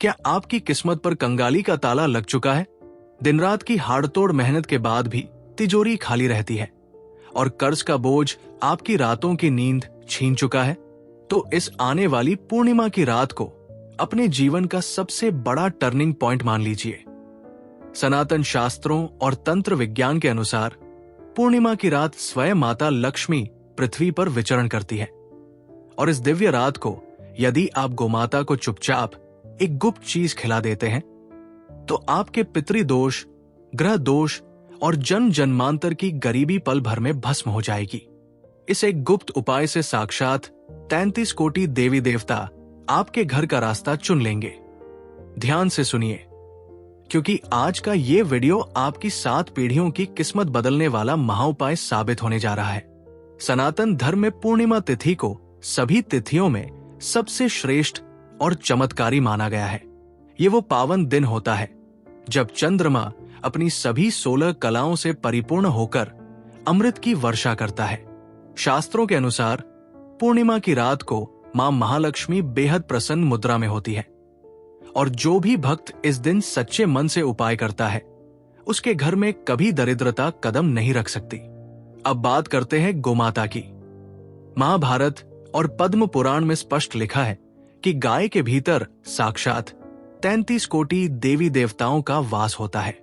क्या आपकी किस्मत पर कंगाली का ताला लग चुका है? दिन रात की हाड़तोड़ मेहनत के बाद भी तिजोरी खाली रहती है और कर्ज का बोझ आपकी रातों की नींद छीन चुका है? तो इस आने वाली पूर्णिमा की रात को अपने जीवन का सबसे बड़ा टर्निंग पॉइंट मान लीजिए। सनातन शास्त्रों और तंत्र विज्ञान के अनुसार पूर्णिमा की रात स्वयं माता लक्ष्मी पृथ्वी पर विचरण करती है और इस दिव्य रात को यदि आप गोमाता को चुपचाप एक गुप्त चीज खिला देते हैं तो आपके पितृदोष, ग्रह दोष और जन्म जन्मांतर की गरीबी पल भर में भस्म हो जाएगी। इस एक गुप्त उपाय से साक्षात 33 कोटि देवी देवता आपके घर का रास्ता चुन लेंगे। ध्यान से सुनिए, क्योंकि आज का ये वीडियो आपकी 7 पीढ़ियों की किस्मत बदलने वाला महाउपाय साबित होने जा रहा है। सनातन धर्म में पूर्णिमा तिथि को सभी तिथियों में सबसे श्रेष्ठ और चमत्कारी माना गया है। ये वो पावन दिन होता है जब चंद्रमा अपनी सभी 16 कलाओं से परिपूर्ण होकर अमृत की वर्षा करता है। शास्त्रों के अनुसार पूर्णिमा की रात को मां महालक्ष्मी बेहद प्रसन्न मुद्रा में होती है और जो भी भक्त इस दिन सच्चे मन से उपाय करता है उसके घर में कभी दरिद्रता कदम नहीं रख सकती। अब बात करते हैं गोमाता की। महाभारत और पद्म पुराण में स्पष्ट लिखा है कि गाय के भीतर साक्षात 33 कोटि देवी देवताओं का वास होता है।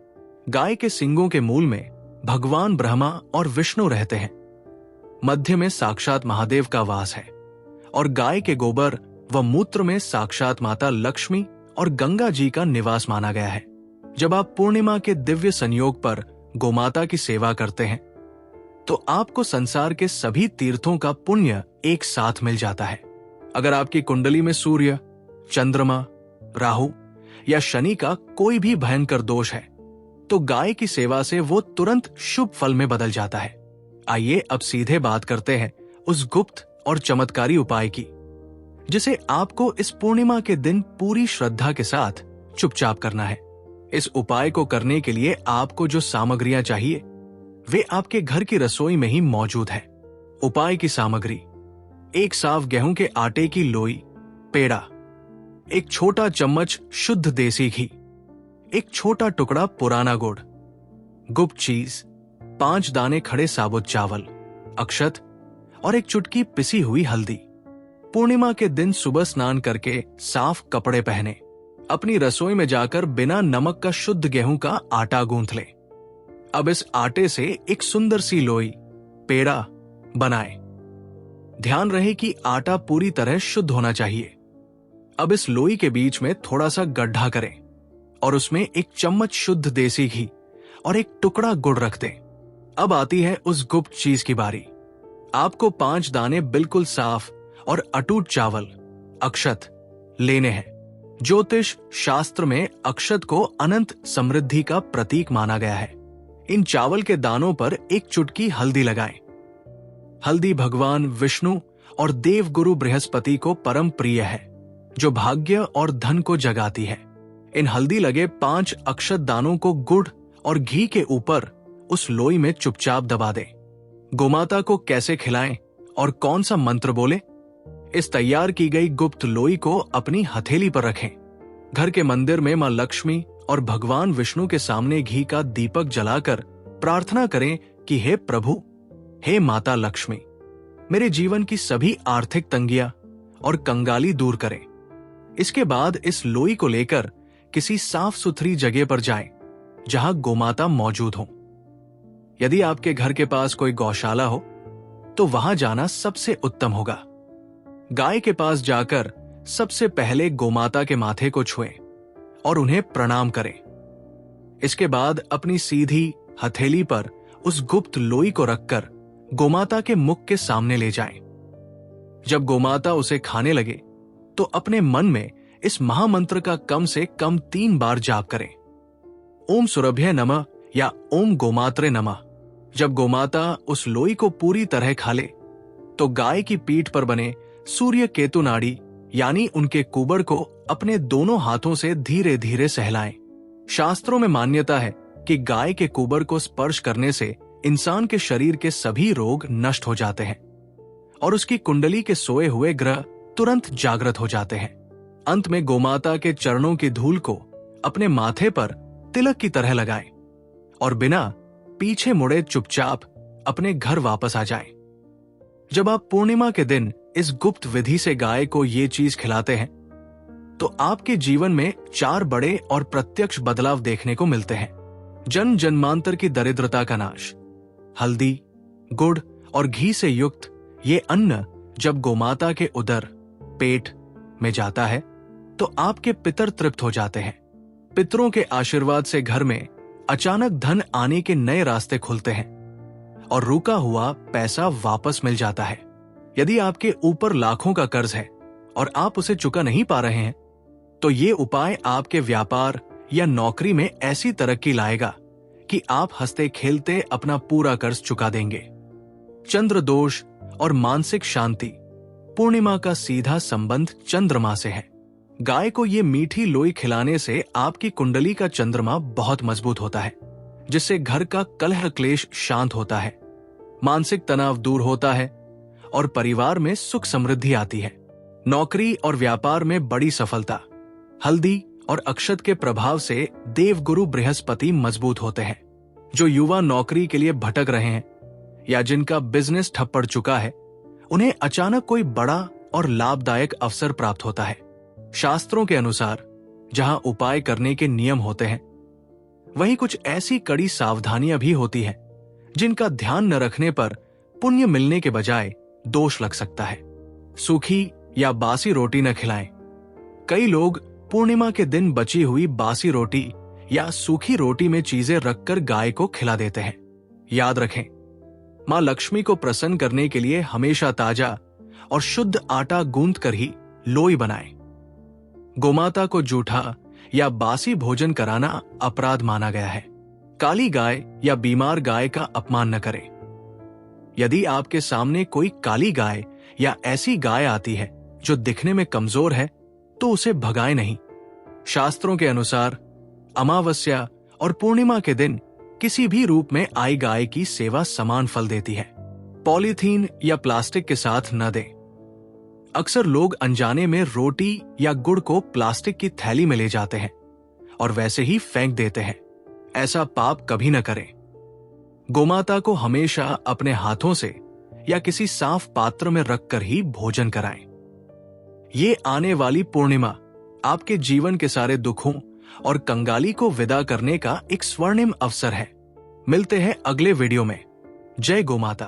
गाय के सिंगों के मूल में भगवान ब्रह्मा और विष्णु रहते हैं। मध्य में साक्षात महादेव का वास है और गाय के गोबर व मूत्र में साक्षात माता लक्ष्मी और गंगा जी का निवास माना गया है। जब आप पूर्णिमा के दिव्य संयोग पर गोमाता की सेवा करते हैं तो आपको संसार के सभी तीर्थों का पुण्य एक साथ मिल जाता है। अगर आपकी कुंडली में सूर्य, चंद्रमा, राहु या शनि का कोई भी भयंकर दोष है तो गाय की सेवा से वो तुरंत शुभ फल में बदल जाता है। आइए अब सीधे बात करते हैं उस गुप्त और चमत्कारी उपाय की जिसे आपको इस पूर्णिमा के दिन पूरी श्रद्धा के साथ चुपचाप करना है। इस उपाय को करने के लिए आपको जो सामग्रियां चाहिए वे आपके घर की रसोई में ही मौजूद है। उपाय की सामग्री: 1 साफ गेहूं के आटे की लोई, पेड़ा, 1 छोटा चम्मच शुद्ध देसी घी, 1 छोटा टुकड़ा पुराना गुड़, गुप्त चीज, 5 दाने खड़े साबुत चावल, अक्षत और 1 चुटकी पिसी हुई हल्दी। पूर्णिमा के दिन सुबह स्नान करके साफ कपड़े पहने अपनी रसोई में जाकर बिना नमक का शुद्ध गेहूं का आटा गूंथ ले। अब इस आटे से एक सुंदर सी लोई, पेड़ा बनाएं। ध्यान रहे कि आटा पूरी तरह शुद्ध होना चाहिए। अब इस लोई के बीच में थोड़ा सा गड्ढा करें और उसमें 1 चम्मच शुद्ध देसी घी और 1 टुकड़ा गुड़ रख दें। अब आती है उस गुप्त चीज की बारी। आपको 5 दाने बिल्कुल साफ और अटूट चावल, अक्षत लेने हैं। ज्योतिष शास्त्र में अक्षत को अनंत समृद्धि का प्रतीक माना गया है। इन चावल के दानों पर 1 चुटकी हल्दी लगाएं। हल्दी भगवान विष्णु और देव गुरु बृहस्पति को परम प्रिय है, जो भाग्य और धन को जगाती है। इन हल्दी लगे 5 अक्षत दानों को गुड़ और घी के ऊपर उस लोई में चुपचाप दबा दें। गोमाता को कैसे खिलाएं और कौन सा मंत्र बोले? इस तैयार की गई गुप्त लोई को अपनी हथेली पर रखें। घर के मंदिर में मां लक्ष्मी और भगवान विष्णु के सामने घी का दीपक जलाकर प्रार्थना करें कि हे प्रभु, हे माता लक्ष्मी, मेरे जीवन की सभी आर्थिक तंगियां और कंगाली दूर करें। इसके बाद इस लोई को लेकर किसी साफ सुथरी जगह पर जाएं, जहां गोमाता मौजूद हो। यदि आपके घर के पास कोई गौशाला हो तो वहां जाना सबसे उत्तम होगा। गाय के पास जाकर सबसे पहले गोमाता के माथे को छुएं और उन्हें प्रणाम करें। इसके बाद अपनी सीधी हथेली पर उस गुप्त लोई को रखकर गोमाता के मुख के सामने ले जाएं। जब गोमाता उसे खाने लगे तो अपने मन में इस महामंत्र का कम से कम 3 बार जाप करें। ओम सुरभ्य नमः या ओम गोमात्रे नमः। जब गोमाता उस लोई को पूरी तरह खा ले तो गाय की पीठ पर बने सूर्य केतु नाड़ी यानी उनके कुबड़ को अपने दोनों हाथों से धीरे धीरे सहलाएं। शास्त्रों में मान्यता है कि गाय के कुबड़ को स्पर्श करने से इंसान के शरीर के सभी रोग नष्ट हो जाते हैं और उसकी कुंडली के सोए हुए ग्रह तुरंत जागृत हो जाते हैं। अंत में गोमाता के चरणों की धूल को अपने माथे पर तिलक की तरह लगाएं और बिना पीछे मुड़े चुपचाप अपने घर वापस आ जाएं। जब आप पूर्णिमा के दिन इस गुप्त विधि से गाय को ये चीज खिलाते हैं तो आपके जीवन में 4 बड़े और प्रत्यक्ष बदलाव देखने को मिलते हैं। जन्म जन्मांतर की दरिद्रता का नाश। हल्दी, गुड़ और घी से युक्त ये अन्न जब गोमाता के उदर, पेट में जाता है तो आपके पितर तृप्त हो जाते हैं। पितरों के आशीर्वाद से घर में अचानक धन आने के नए रास्ते खुलते हैं और रुका हुआ पैसा वापस मिल जाता है। यदि आपके ऊपर लाखों का कर्ज है और आप उसे चुका नहीं पा रहे हैं तो ये उपाय आपके व्यापार या नौकरी में ऐसी तरक्की लाएगा कि आप हंसते खेलते अपना पूरा कर्ज चुका देंगे। चंद्र दोष और मानसिक शांति। पूर्णिमा का सीधा संबंध चंद्रमा से है। गाय को ये मीठी लोई खिलाने से आपकी कुंडली का चंद्रमा बहुत मजबूत होता है, जिससे घर का कलह क्लेश शांत होता है, मानसिक तनाव दूर होता है और परिवार में सुख समृद्धि आती है। नौकरी और व्यापार में बड़ी सफलता। हल्दी और अक्षत के प्रभाव से देवगुरु बृहस्पति मजबूत होते हैं। जो युवा नौकरी के लिए भटक रहे हैं या जिनका बिजनेस ठप पड़ चुका है, उन्हें अचानक कोई बड़ा और लाभदायक अवसर प्राप्त होता है। शास्त्रों के अनुसार जहां उपाय करने के नियम होते हैं, वहीं कुछ ऐसी कड़ी सावधानियां भी होती हैं जिनका ध्यान न रखने पर पुण्य मिलने के बजाय दोष लग सकता है। सूखी या बासी रोटी न खिलाएं। कई लोग पूर्णिमा के दिन बची हुई बासी रोटी या सूखी रोटी में चीजें रखकर गाय को खिला देते हैं। याद रखें, मां लक्ष्मी को प्रसन्न करने के लिए हमेशा ताजा और शुद्ध आटा गूंथ कर ही लोई बनाएं। गोमाता को जूठा या बासी भोजन कराना अपराध माना गया है। काली गाय या बीमार गाय का अपमान न करें। यदि आपके सामने कोई काली गाय या ऐसी गाय आती है जो दिखने में कमजोर है तो उसे भगाएं नहीं। शास्त्रों के अनुसार अमावस्या और पूर्णिमा के दिन किसी भी रूप में आई गाय की सेवा समान फल देती है। पॉलीथीन या प्लास्टिक के साथ न दें। अक्सर लोग अनजाने में रोटी या गुड़ को प्लास्टिक की थैली में ले जाते हैं और वैसे ही फेंक देते हैं। ऐसा पाप कभी न करें। गोमाता को हमेशा अपने हाथों से या किसी साफ पात्र में रखकर ही भोजन कराएं। ये आने वाली पूर्णिमा आपके जीवन के सारे दुखों और कंगाली को विदा करने का एक स्वर्णिम अवसर है। मिलते हैं अगले वीडियो में। जय गोमाता।